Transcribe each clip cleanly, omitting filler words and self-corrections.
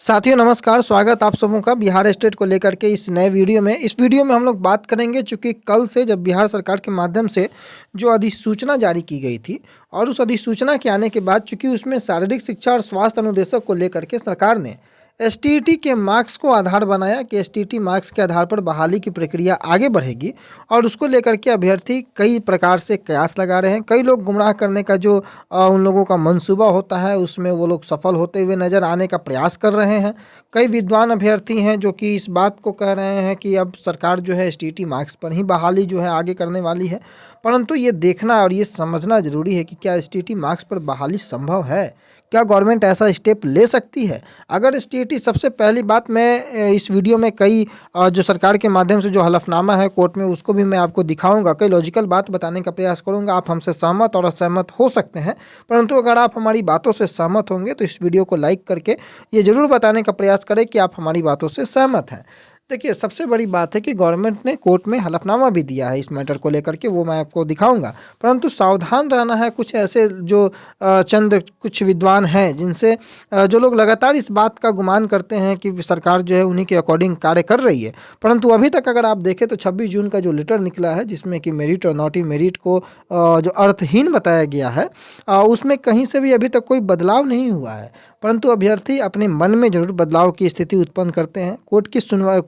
साथियों नमस्कार, स्वागत आप सबों का बिहार स्टेट को लेकर के इस नए वीडियो में। इस वीडियो में हम लोग बात करेंगे चूँकि कल से जब बिहार सरकार के माध्यम से जो अधिसूचना जारी की गई थी और उस अधिसूचना के आने के बाद चूँकि उसमें शारीरिक शिक्षा और स्वास्थ्य अनुदेशक को लेकर के सरकार ने एसटीईटी के मार्क्स को आधार बनाया कि एसटीईटी मार्क्स के आधार पर बहाली की प्रक्रिया आगे बढ़ेगी और उसको लेकर के अभ्यर्थी कई प्रकार से कयास लगा रहे हैं। कई लोग गुमराह करने का जो उन लोगों का मंसूबा होता है उसमें वो लोग सफल होते हुए नज़र आने का प्रयास कर रहे हैं। कई विद्वान अभ्यर्थी हैं जो कि इस बात को कह रहे हैं कि अब सरकार जो है एसटीईटी मार्क्स पर ही बहाली जो है आगे करने वाली है, परंतु ये देखना और ये समझना ज़रूरी है कि क्या एसटीईटी मार्क्स पर बहाली संभव है, क्या गवर्नमेंट ऐसा स्टेप ले सकती है। अगर एसटीईटी सबसे पहली बात मैं इस वीडियो में कई जो सरकार के माध्यम से जो हलफनामा है कोर्ट में उसको भी मैं आपको दिखाऊंगा, कई लॉजिकल बात बताने का प्रयास करूंगा। आप हमसे सहमत और असहमत हो सकते हैं, परंतु अगर आप हमारी बातों से सहमत होंगे तो इस वीडियो को लाइक करके ये ज़रूर बताने का प्रयास करें कि आप हमारी बातों से सहमत हैं। देखिए, सबसे बड़ी बात है कि गवर्नमेंट ने कोर्ट में हलफनामा भी दिया है इस मैटर को लेकर के, वो मैं आपको दिखाऊंगा, परंतु सावधान रहना है। कुछ ऐसे जो चंद कुछ विद्वान हैं जिनसे जो लोग लगातार इस बात का गुमान करते हैं कि सरकार जो है उन्हीं के अकॉर्डिंग कार्य कर रही है, परंतु अभी तक अगर आप देखें तो 26 जून का जो लेटर निकला है जिसमें कि मेरिट और नॉट इन मेरिट को जो अर्थहीन बताया गया है, उसमें कहीं से भी अभी तक कोई बदलाव नहीं हुआ है, परंतु अभ्यर्थी अपने मन में जरूर बदलाव की स्थिति उत्पन्न करते हैं।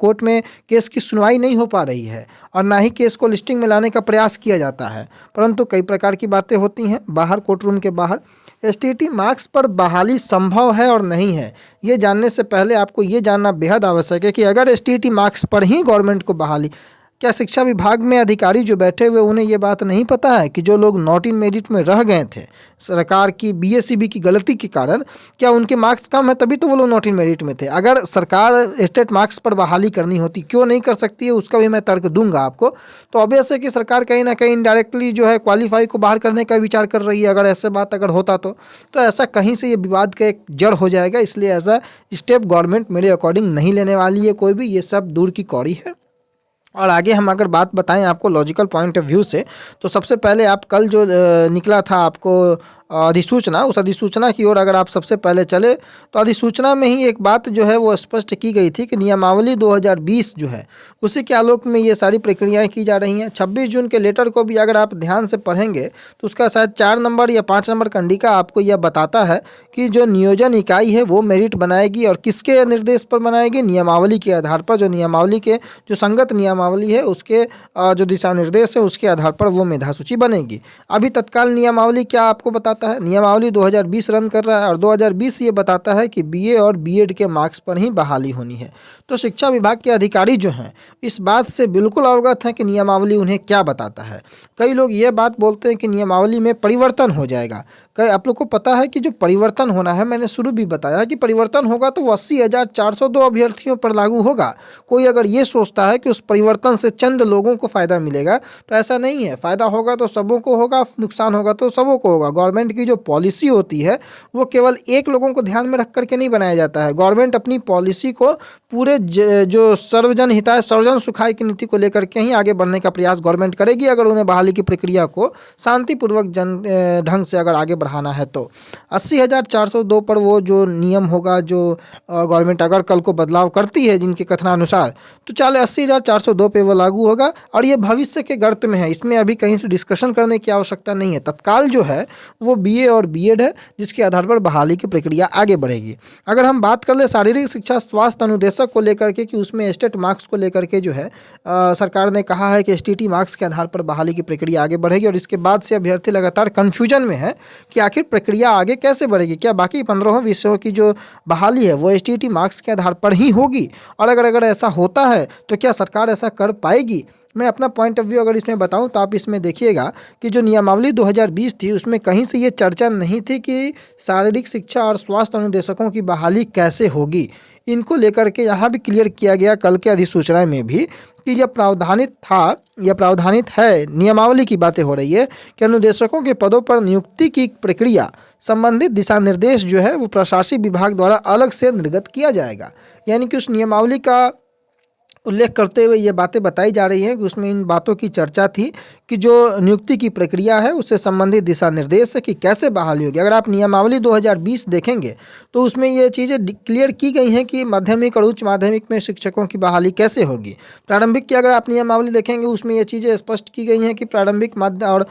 कोर्ट में केस की सुनवाई नहीं हो पा रही है और ना ही केस को लिस्टिंग में लाने का प्रयास किया जाता है, परंतु कई प्रकार की बातें होती हैं बाहर, कोर्ट रूम के बाहर। एसटीईटी मार्क्स पर बहाली संभव है और नहीं है, ये जानने से पहले आपको ये जानना बेहद आवश्यक है कि अगर एसटीईटी मार्क्स पर ही गवर्नमेंट को बहाली, क्या शिक्षा विभाग में अधिकारी जो बैठे हुए उन्हें ये बात नहीं पता है कि जो लोग नॉट इन मेरिट में रह गए थे सरकार की बीएसईबी की गलती के कारण, क्या उनके मार्क्स कम है तभी तो वो लोग नॉट इन मेरिट में थे। अगर सरकार स्टेट मार्क्स पर बहाली करनी होती, क्यों नहीं कर सकती है, उसका भी मैं तर्क दूंगा आपको। तो ऑब्वियस है कि सरकार कहीं ना कहीं इनडायरेक्टली जो है क्वालिफाई को बाहर करने का विचार कर रही है। अगर ऐसे बात अगर होता तो ऐसा कहीं से ये विवाद का एक जड़ हो जाएगा, इसलिए ऐसा स्टेप गवर्नमेंट मेरे अकॉर्डिंग नहीं लेने वाली है कोई भी, ये सब दूर की कौड़ी है। और आगे हम अगर बात बताएं आपको लॉजिकल पॉइंट ऑफ व्यू से, तो सबसे पहले आप कल जो निकला था आपको अधिसूचना, उस अधिसूचना की ओर अगर आप सबसे पहले चले तो अधिसूचना में ही एक बात जो है वो स्पष्ट की गई थी कि नियमावली 2020 जो है उसी के आलोक में ये सारी प्रक्रियाएं की जा रही हैं। 26 जून के लेटर को भी अगर आप ध्यान से पढ़ेंगे तो उसका शायद 4 नंबर या 5 नंबर कंडिका आपको यह बताता है कि जो नियोजन इकाई है वो मेरिट बनाएगी और किसके निर्देश पर बनाएगी, नियमावली के आधार पर। जो नियमावली के जो संगत नियमावली है उसके जो दिशा निर्देश है उसके आधार पर वो मेधा सूची बनेगी। अभी तत्काल नियमावली क्या आपको बताता है, नियमावली 2020 रन कर रहा है और 2020 ये बताता है कि बीए और बीएड के मार्क्स पर ही बहाली होनी है। तो शिक्षा विभाग के अधिकारी जो हैं इस बात से बिल्कुल अवगत हैं कि नियमावली उन्हें क्या बताता है। कई लोग ये बात बोलते हैं कि नियमावली में परिवर्तन हो जाएगा। कई आप लोग को पता है कि जो परिवर्तन होना है, मैंने शुरू भी बताया कि परिवर्तन होगा तो 80,402 अभ्यर्थियों पर लागू होगा। कोई अगर ये सोचता है कि उस परिवर्तन से चंद लोगों को फ़ायदा मिलेगा तो ऐसा नहीं है। फ़ायदा होगा तो सबों को होगा, नुकसान होगा तो सबों को होगा। गवर्नमेंट की जो पॉलिसी होती है वो केवल एक लोगों को ध्यान में रख करके नहीं बनाया जाता है। गवर्नमेंट अपनी पॉलिसी को पूरे जो सर्वजन हिताय सर्वजन सुखाय की नीति को लेकर के ही आगे बढ़ने का प्रयास गवर्नमेंट करेगी, अगर उन्हें बहाली की प्रक्रिया को शांतिपूर्वक ढंग से अगर आगे बढ़ाना है तो। 80,402 पर वो जो नियम होगा, जो गवर्नमेंट अगर कल को बदलाव करती है जिनके कथनानुसार, तो चले 80,402 पे वो लागू होगा और ये भविष्य के गर्त में है, इसमें अभी कहीं से डिस्कशन करने की आवश्यकता नहीं है। तत्काल जो है वो बीए और बीएड है जिसके आधार पर बहाली की प्रक्रिया आगे बढ़ेगी। अगर हम बात कर ले शारीरिक शिक्षा स्वास्थ्य अनुदेशक को लेकर के कि उसमें स्टेट मार्क्स को लेकर के जो है सरकार ने कहा है कि एसटीईटी मार्क्स के आधार पर बहाली की प्रक्रिया आगे बढ़ेगी और इसके बाद से अभ्यर्थी लगातार कन्फ्यूजन में है कि आखिर प्रक्रिया आगे कैसे बढ़ेगी। क्या बाकी 15 विषयों की जो बहाली है वो एसटीईटी मार्क्स के आधार पर ही होगी, और अगर ऐसा होता है तो क्या सरकार ऐसा कर पाएगी। मैं अपना पॉइंट ऑफ व्यू अगर इसमें बताऊं तो आप इसमें देखिएगा कि जो नियमावली 2020 थी उसमें कहीं से ये चर्चा नहीं थी कि शारीरिक शिक्षा और स्वास्थ्य अनुदेशकों की बहाली कैसे होगी। इनको लेकर के यहाँ भी क्लियर किया गया कल के अधिसूचना में भी कि यह प्रावधानित था, यह प्रावधानित है, नियमावली की बातें हो रही है कि अनुदेशकों के पदों पर नियुक्ति की प्रक्रिया संबंधित दिशा निर्देश जो है वो प्रशासनिक विभाग द्वारा अलग से निर्गत किया जाएगा। यानी कि उस नियमावली का उल्लेख करते हुए ये बातें बताई जा रही हैं कि उसमें इन बातों की चर्चा थी कि जो नियुक्ति की प्रक्रिया है उससे संबंधित दिशा निर्देश है कि कैसे बहाली होगी। अगर आप नियमावली 2020 देखेंगे तो उसमें ये चीज़ें क्लियर की गई हैं कि माध्यमिक और उच्च माध्यमिक में शिक्षकों की बहाली कैसे होगी। प्रारंभिक की अगर आप नियमावली देखेंगे उसमें ये चीज़ें स्पष्ट की गई हैं कि प्रारंभिक और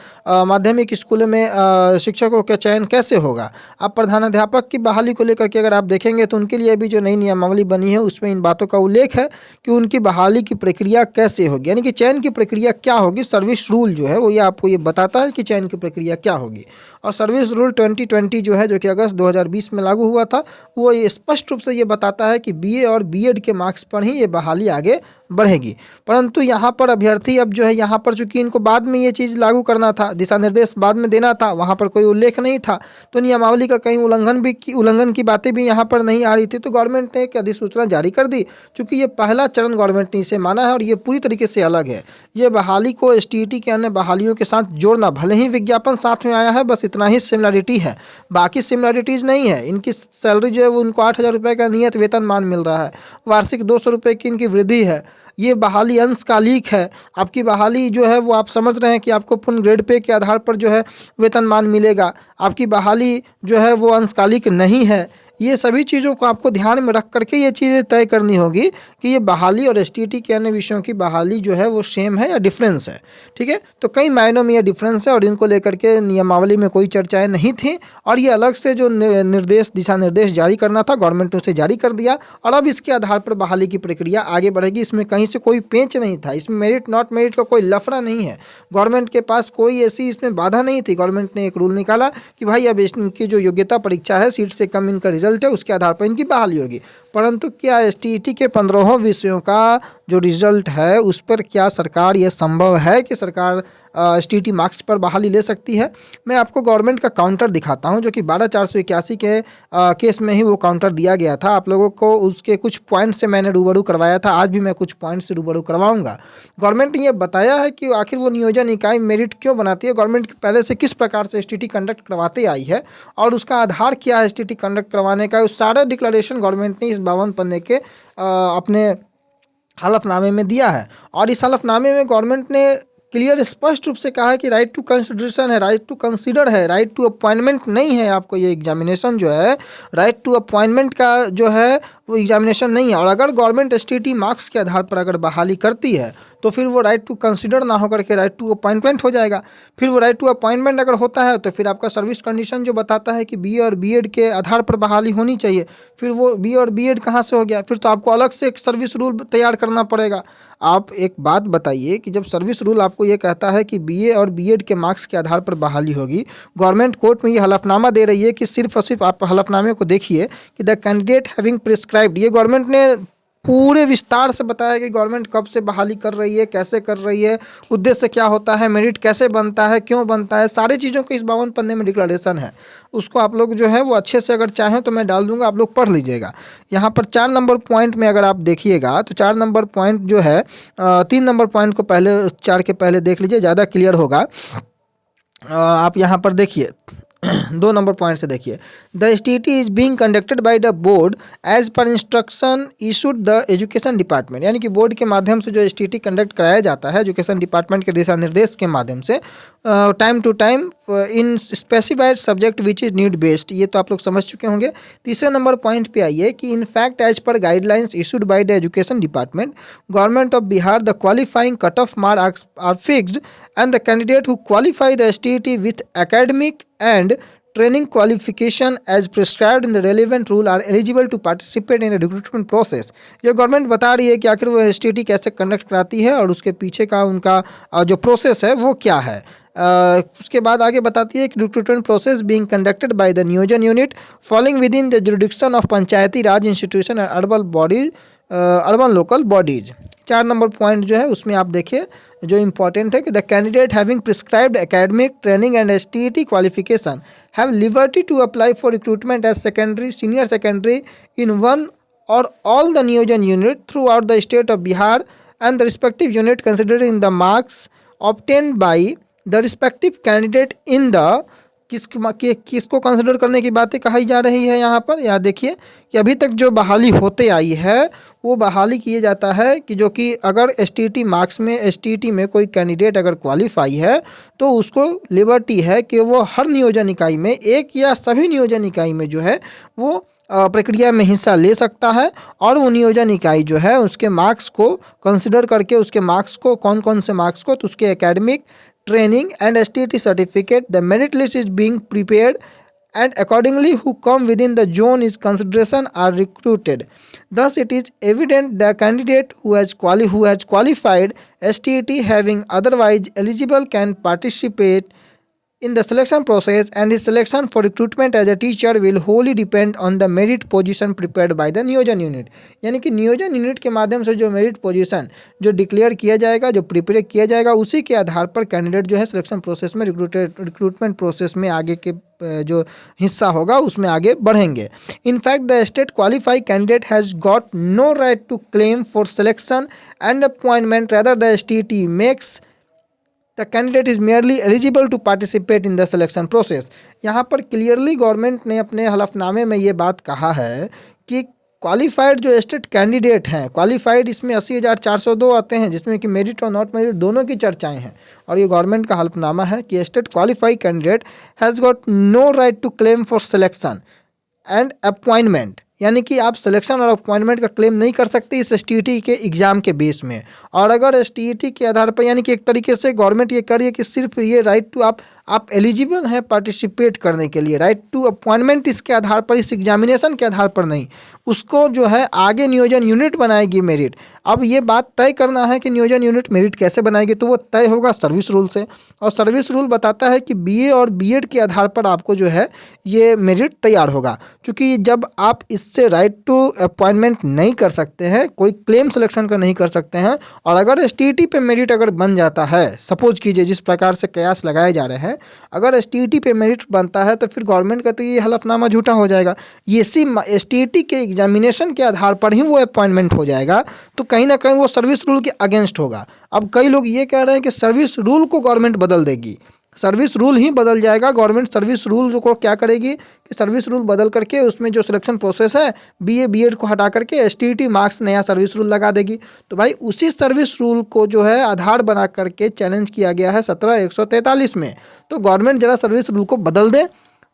माध्यमिक स्कूलों में शिक्षकों का चयन कैसे होगा। अब प्रधानाध्यापक की बहाली को लेकर के अगर आप देखेंगे तो उनके लिए भी जो नई नियमावली बनी है उसमें इन बातों का उल्लेख है कि उनकी बहाली की प्रक्रिया कैसे होगी, यानी कि चयन की प्रक्रिया क्या होगी। सर्विस रूल जो है वो ये आपको ये बताता है कि चयन की प्रक्रिया क्या होगी। और सर्विस रूल 2020 जो है, जो कि अगस्त 2020 में लागू हुआ था, वो ये स्पष्ट रूप से ये बताता है कि बीए और बीएड के मार्क्स पर ही ये बहाली आगे बढ़ेगी। परंतु यहाँ पर अभ्यर्थी अब जो है यहाँ पर चूंकि इनको बाद में ये चीज़ लागू करना था, दिशा निर्देश बाद में देना था, वहाँ पर कोई उल्लेख नहीं था, तो नियमावली का कहीं उल्लंघन की बातें भी यहाँ पर नहीं आ रही थी। तो गवर्नमेंट ने एक अधिसूचना जारी कर दी। चूँकि ये पहला चरण गवर्नमेंट ने इसे माना है और ये पूरी तरीके से अलग है। ये बहाली को एसटीईटी के अन्य बहालियों के साथ जोड़ना, भले ही विज्ञापन साथ में आया है, बस इतना ही सिमिलरिटी है, बाकी सिमिलरिटीज़ नहीं है। इनकी सैलरी जो है वो उनको 8,000 रुपये का नियत वेतनमान मिल रहा है, वार्षिक 200 रुपये की इनकी वृद्धि है। ये बहाली अंशकालिक है। आपकी बहाली जो है वो आप समझ रहे हैं कि आपको पूर्ण ग्रेड पे के आधार पर जो है वेतनमान मिलेगा। आपकी बहाली जो है वो अंशकालिक नहीं है। ये सभी चीज़ों को आपको ध्यान में रख करके ये चीज़ें तय करनी होगी कि ये बहाली और एसटीईटी के अन्य विषयों की बहाली जो है वो सेम है या डिफरेंस है। ठीक है, तो कई मायनों में ये डिफरेंस है और इनको लेकर के नियमावली में कोई चर्चाएं नहीं थी। और ये अलग से जो दिशा निर्देश जारी करना था, गवर्नमेंट ने उसे जारी कर दिया और अब इसके आधार पर बहाली की प्रक्रिया आगे बढ़ेगी। इसमें कहीं से कोई पेंच नहीं था, इसमें मेरिट नॉट मेरिट का कोई लफड़ा नहीं है। गवर्नमेंट के पास कोई ऐसी इसमें बाधा नहीं थी। गवर्नमेंट ने एक रूल निकाला कि भाई अब इनकी जो योग्यता परीक्षा है, सीट से कम इनका रिजल्ट है, उसके आधार पर इनकी बहाली होगी। परंतु क्या एसटीईटी के 15 विषयों का जो रिजल्ट है उस पर क्या सरकार, ये संभव है कि सरकार एसटीईटी मार्क्स पर बहाली ले सकती है? मैं आपको गवर्नमेंट का काउंटर दिखाता हूं, जो कि 12,481 के केस में ही वो काउंटर दिया गया था। आप लोगों को उसके कुछ पॉइंट से मैंने रूबरू करवाया था, आज भी मैं कुछ पॉइंट से रूबरू करवाऊंगा। गवर्नमेंट ने ये बताया है कि आखिर वो नियोजन इकाई मेरिट क्यों बनाती है, गवर्नमेंट पहले से किस प्रकार से एसटीईटी कंडक्ट करवाते आई है और उसका आधार क्या है एसटीईटी कंडक्ट करवाने का। उस सारा डिक्लेरेशन गवर्नमेंट ने इस 52 पन्ने के अपने हलफनामे में दिया है। और इस हलफनामे में गवर्नमेंट ने क्लियर स्पष्ट रूप से कहा है कि राइट टू कंसिडरेशन है, राइट टू कंसीडर है, राइट टू अपॉइंटमेंट नहीं है। आपको ये एग्जामिनेशन जो है राइट टू अपॉइंटमेंट का जो है वो एग्जामिनेशन नहीं है। और अगर गवर्नमेंट एसटीईटी मार्क्स के आधार पर अगर बहाली करती है तो फिर वो राइट टू कंसीडर ना होकर के राइट टू अपॉइंटमेंट हो जाएगा। फिर वो राइट टू अपॉइंटमेंट अगर होता है तो फिर आपका सर्विस कंडीशन जो बताता है कि बीए और बीएड के आधार पर बहाली होनी चाहिए, फिर वो बीए और बीएड कहाँ से हो गया? फिर तो आपको अलग से एक सर्विस रूल तैयार करना पड़ेगा। आप एक बात बताइए कि जब सर्विस रूल आपको ये कहता है कि बीए और बीएड के मार्क्स के आधार पर बहाली होगी, गवर्नमेंट कोर्ट में ये हलफनामा दे रही है कि सिर्फ और सिर्फ आप हलफनामे को देखिए कि द कैंडिडेट हैविंग प्रिस्क्राइब्ड, ये गवर्नमेंट ने पूरे विस्तार से बताया कि गवर्नमेंट कब से बहाली कर रही है, कैसे कर रही है, उद्देश्य क्या होता है, मेरिट कैसे बनता है, क्यों बनता है, सारी चीज़ों को इस 52 पन्ने में डिक्लेरेशन है। उसको आप लोग जो है वो अच्छे से अगर चाहें तो मैं डाल दूंगा, आप लोग पढ़ लीजिएगा। यहाँ पर 4 नंबर पॉइंट में अगर आप देखिएगा तो 4 नंबर पॉइंट जो है 3 नंबर पॉइंट को पहले 4 के पहले देख लीजिए, ज़्यादा क्लियर होगा। आप यहाँ पर देखिए 2 नंबर पॉइंट से देखिए, the STET is being conducted by the board as per instruction issued the education department, यानी कि बोर्ड के माध्यम से जो एसटीईटी कंडक्ट कराया जाता है एजुकेशन डिपार्टमेंट के दिशा निर्देश के माध्यम से time to time in specified subject which is need based. ये तो आप लोग समझ चुके होंगे। तीसरे नंबर पॉइंट पे आइए कि in fact as per guidelines issued by the education department government of Bihar the qualifying cut off marks are fixed and the candidate who qualify the STET with academic and training qualification as prescribed in the relevant rule are eligible to participate in the recruitment process। ये government बता रही है कि आखिर वो STET कैसे conduct कराती है और उसके पीछे का उनका जो प्रोसेस है वो क्या है। उसके बाद आगे बताती है कि recruitment process being conducted by the niyojan unit following within the jurisdiction of panchayati raj institution and urban local bodies. 4 number point जो है उसमें आप देखिए जो इंपॉर्टेंट है कि the candidate having prescribed academic training and STET qualification have liberty to apply for recruitment as secondary senior secondary in one or all the niyojan unit throughout the state of Bihar and the respective unit considering the marks obtained by the respective candidate in the किसको consider करने की बातें कही जा रही है यहाँ पर। यहाँ देखिए कि अभी तक जो बहाली होते आई है वो बहाली किया जाता है कि जो कि अगर एसटीईटी मार्क्स में एसटीईटी में कोई कैंडिडेट अगर क्वालिफाई है तो उसको लिबर्टी है कि वो हर नियोजन इकाई में एक या सभी नियोजन इकाई में जो है वो प्रक्रिया में हिस्सा ले सकता है और वो नियोजन इकाई जो है उसके मार्क्स को कंसिडर करके उसके मार्क्स को कौन कौन से मार्क्स को तो उसके academic training and STT certificate, the merit list is being prepared and accordingly who come within the zone is consideration are recruited. Thus it is evident the candidate who has qualified STT having otherwise eligible can participate in the selection process and his selection for recruitment as a teacher will wholly depend on the merit position prepared by the नियोजन unit. यानी कि नियोजन unit के माध्यम से जो merit position जो declare किया जाएगा जो प्रिपेयर किया जाएगा उसी के आधार पर कैंडिडेट जो है सिलेक्शन प्रोसेस में रिक्रूटमेंट प्रोसेस में आगे के जो हिस्सा होगा उसमें आगे बढ़ेंगे। In fact the state qualify candidate has got no right to claim for selection and appointment rather the STT makes the candidate is merely eligible to participate in the selection process. यहाँ पर क्लियरली गवर्नमेंट ने अपने हलफनामे में ये बात कहा है कि क्वालिफाइड जो स्टेट कैंडिडेट हैं क्वालिफाइड इसमें 80,402 आते हैं जिसमें कि मेरिट और नॉट मेरिट दोनों की चर्चाएं हैं और ये गवर्नमेंट का हलफनामा है कि state qualified candidate has got no right to claim for selection and appointment. यानी कि आप सिलेक्शन और अपॉइंटमेंट का क्लेम नहीं कर सकते इस STT के एग्ज़ाम के बेस में। और अगर STT के आधार पर यानी कि एक तरीके से गवर्नमेंट ये कर रही है कि सिर्फ ये राइट टू आप एलिजिबल हैं पार्टिसिपेट करने के लिए, राइट टू अपॉइंटमेंट इसके आधार पर इस एग्जामिनेशन के आधार पर नहीं, उसको जो है आगे नियोजन यूनिट बनाएगी मेरिट। अब ये बात तय करना है कि नियोजन यूनिट मेरिट कैसे बनाएगी तो वो तय होगा सर्विस रूल से और सर्विस रूल बताता है कि BA और B.Ed के आधार पर आपको जो है ये मेरिट तैयार होगा। क्योंकि जब आप इससे राइट टू अपॉइंटमेंट नहीं कर सकते हैं कोई क्लेम सिलेक्शन का नहीं कर सकते हैं और अगर STT पे मेरिट अगर बन जाता है सपोज कीजिए जिस प्रकार से कयास लगाए जा रहे हैं अगर STT पे मेरिट बनता है तो फिर गवर्नमेंट का तो ये हलफनामा झूठा हो जाएगा। ये STT के एग्जामिनेशन के आधार पर ही वो अपॉइंटमेंट हो जाएगा तो कहीं ना कहीं वो सर्विस रूल के अगेंस्ट होगा। अब कई लोग ये कह रहे हैं कि सर्विस रूल को गवर्नमेंट बदल देगी, सर्विस रूल ही बदल जाएगा। गवर्नमेंट सर्विस रूल को क्या करेगी कि सर्विस रूल बदल करके उसमें जो सिलेक्शन प्रोसेस है BA B.Ed को हटा करके STT मार्क्स नया सर्विस रूल लगा देगी। तो भाई उसी सर्विस रूल को जो है आधार बना करके चैलेंज किया गया है 17(143) में। तो गवर्नमेंट जरा सर्विस रूल को बदल दे।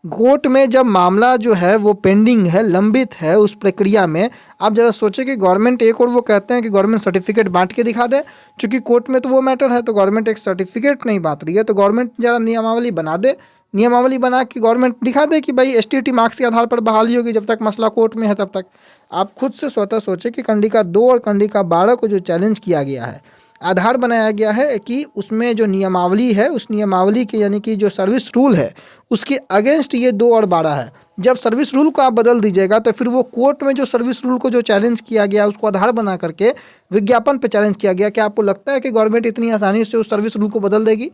कोर्ट में जब मामला जो है वो पेंडिंग है लंबित है उस प्रक्रिया में आप ज़रा सोचें कि गवर्नमेंट एक और वो कहते हैं कि गवर्नमेंट सर्टिफिकेट बांट के दिखा दे क्योंकि कोर्ट में तो वो मैटर है तो गवर्नमेंट एक सर्टिफिकेट नहीं बांट रही है तो गवर्नमेंट ज़रा नियमावली बना दे, नियमावली बना के गवर्नमेंट दिखा दे कि भाई STT मार्क्स के आधार पर बहाली होगी। जब तक मसला कोर्ट में है तब तक आप खुद से स्वतः सोचें कि कंडिका 2 और कंडिका 12 को जो चैलेंज किया गया है आधार बनाया गया है कि उसमें जो नियमावली है उस नियमावली के यानी कि जो सर्विस रूल है उसके अगेंस्ट ये 2 और 12 है। जब सर्विस रूल को आप बदल दीजिएगा तो फिर वो कोर्ट में जो सर्विस रूल को जो चैलेंज किया गया उसको आधार बना करके विज्ञापन पे चैलेंज किया गया। क्या आपको लगता है कि गवर्नमेंट इतनी आसानी से उस सर्विस रूल को बदल देगी?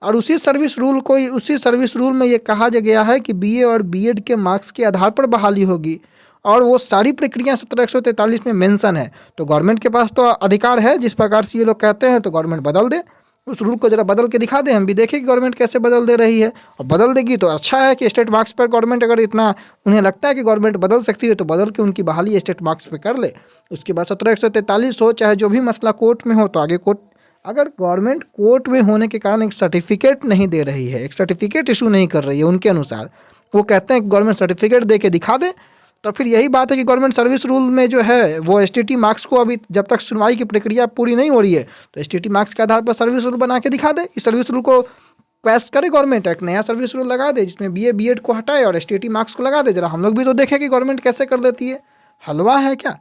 और उसी सर्विस रूल में ये कहा गया है कि BA और B.Ed के मार्क्स के आधार पर बहाली होगी और वो सारी प्रक्रिया 17(143) में मेंशन है। तो गवर्नमेंट के पास तो अधिकार है जिस प्रकार से ये लोग कहते हैं तो गवर्नमेंट बदल दे, उस रूल को जरा बदल के दिखा दे, हम भी देखें कि गवर्नमेंट कैसे बदल दे रही है। और बदल देगी तो अच्छा है कि स्टेट मार्क्स पर गवर्नमेंट अगर इतना उन्हें लगता है कि गवर्नमेंट बदल सकती है तो बदल के उनकी बहाली स्टेट मार्क्स पे कर ले। उसके बाद 17(143) हो चाहे जो भी मसला कोर्ट में हो तो आगे कोर्ट अगर गवर्नमेंट कोर्ट में होने के कारण एक सर्टिफिकेट नहीं दे रही है, एक सर्टिफिकेट इशू नहीं कर रही है उनके अनुसार, वो कहते हैं कि गवर्नमेंट सर्टिफिकेट दे के दिखा दे, तो फिर यही बात है कि गवर्नमेंट सर्विस रूल में जो है वो STT मार्क्स को अभी जब तक सुनवाई की प्रक्रिया पूरी नहीं हो रही है तो STT मार्क्स के आधार पर सर्विस रूल बना के दिखा दे। इस सर्विस रूल को पास करे गवर्नमेंट, एक नया सर्विस रूल लगा दे जिसमें BA B.Ed को हटाए और STT मार्क्स को लगा दे। जरा हम लोग भी तो देखें कि गवर्नमेंट कैसे कर देती है। हलवा है क्या?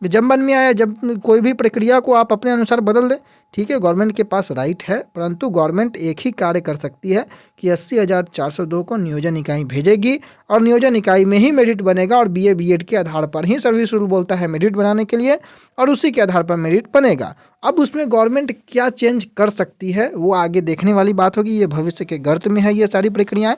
जब मन में आया, जब कोई भी प्रक्रिया को आप अपने अनुसार बदल दें, ठीक है, गवर्नमेंट के पास राइट है, परंतु गवर्नमेंट एक ही कार्य कर सकती है कि 80,402 को नियोजन इकाई भेजेगी और नियोजन इकाई में ही मेरिट बनेगा और BA B.Ed के आधार पर ही सर्विस रूल बोलता है मेरिट बनाने के लिए और उसी के आधार पर मेरिट बनेगा। अब उसमें गवर्नमेंट क्या चेंज कर सकती है वो आगे देखने वाली बात होगी। ये भविष्य के गर्त में है ये सारी प्रक्रियाएँ,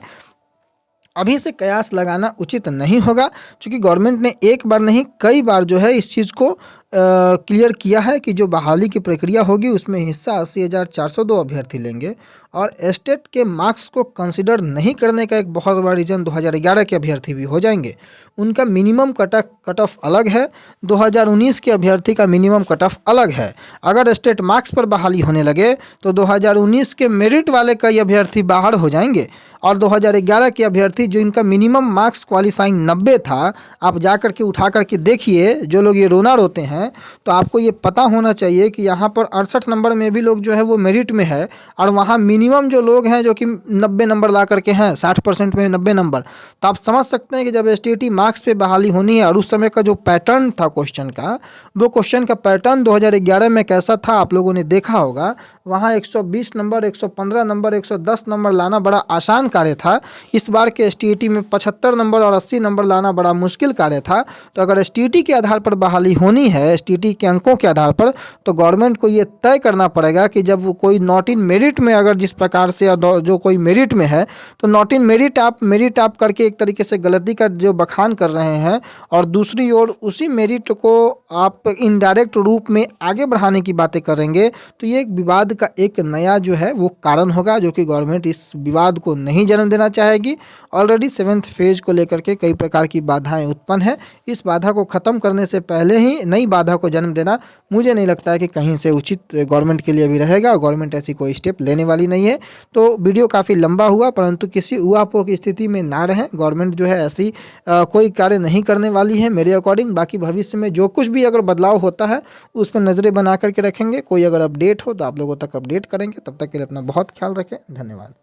अभी से कयास लगाना उचित नहीं होगा क्योंकि गवर्नमेंट ने एक बार नहीं कई बार जो है इस चीज़ को क्लियर किया है कि जो बहाली की प्रक्रिया होगी उसमें हिस्सा 80,402 अभ्यर्थी लेंगे और स्टेट के मार्क्स को कंसिडर नहीं करने का एक बहुत बड़ा रीज़न 2011 के अभ्यर्थी भी हो जाएंगे। उनका मिनिमम कट ऑफ अलग है, 2019 के अभ्यर्थी का मिनिमम कट ऑफ अलग है। अगर स्टेट मार्क्स पर बहाली होने लगे तो 2019 के मेरिट वाले कई अभ्यर्थी बाहर हो जाएंगे और 2011 के अभ्यर्थी जो इनका मिनिमम मार्क्स क्वालिफाइंग 90 था, आप जा कर के उठा कर के देखिए, जो लोग ये रोना रोते हैं तो आपको ये पता होना चाहिए कि यहाँ पर 68 नंबर में भी लोग जो है वो मेरिट में है और वहाँ मिनिमम जो लोग हैं जो कि 90 नंबर ला करके हैं, 60% में 90 नंबर। तो आप समझ सकते हैं कि जब एसटीईटी मार्क्स पे बहाली होनी है और उस समय का जो पैटर्न था क्वेश्चन का, वो क्वेश्चन का पैटर्न 2011 में कैसा था आप लोगों ने देखा होगा। वहाँ 120 नंबर, 115 नंबर, 110 नंबर लाना बड़ा आसान कार्य था। इस बार के एसटीईटी में 75 नंबर और 80 नंबर लाना बड़ा मुश्किल कार्य था। तो अगर एसटीईटी के आधार पर बहाली होनी है, एसटीईटी के अंकों के आधार पर, तो गवर्नमेंट को ये तय करना पड़ेगा कि जब कोई नॉट इन मेरिट में, अगर जिस प्रकार से जो कोई मेरिट में है तो नॉट इन मेरिट आप करके एक तरीके से गलती का जो बखान कर रहे हैं और दूसरी ओर उसी मेरिट को आप इनडायरेक्ट रूप में आगे बढ़ाने की बातें करेंगे तो ये एक विवाद का एक नया जो है वो कारण होगा, जो कि गवर्नमेंट इस विवाद को नहीं जन्म देना चाहेगी। ऑलरेडी 7th फेज को लेकर के कई प्रकार की बाधाएं उत्पन्न है। इस बाधा को ख़त्म करने से पहले ही नई बाधा को जन्म देना मुझे नहीं लगता है कि कहीं से उचित गवर्नमेंट के लिए भी रहेगा और गवर्नमेंट ऐसी कोई स्टेप लेने वाली नहीं है। तो वीडियो काफ़ी लंबा हुआ, परंतु किसी उहापोह की स्थिति में ना रहें। गवर्नमेंट जो है ऐसी कोई कार्य नहीं करने वाली है मेरे अकॉर्डिंग। बाकी भविष्य में जो कुछ भी अगर बदलाव होता है उस पर नज़रें बना करके रखेंगे। कोई अगर अपडेट हो तो आप लोगों तक अपडेट करेंगे। तब तक के लिए अपना बहुत ख्याल रखें। धन्यवाद।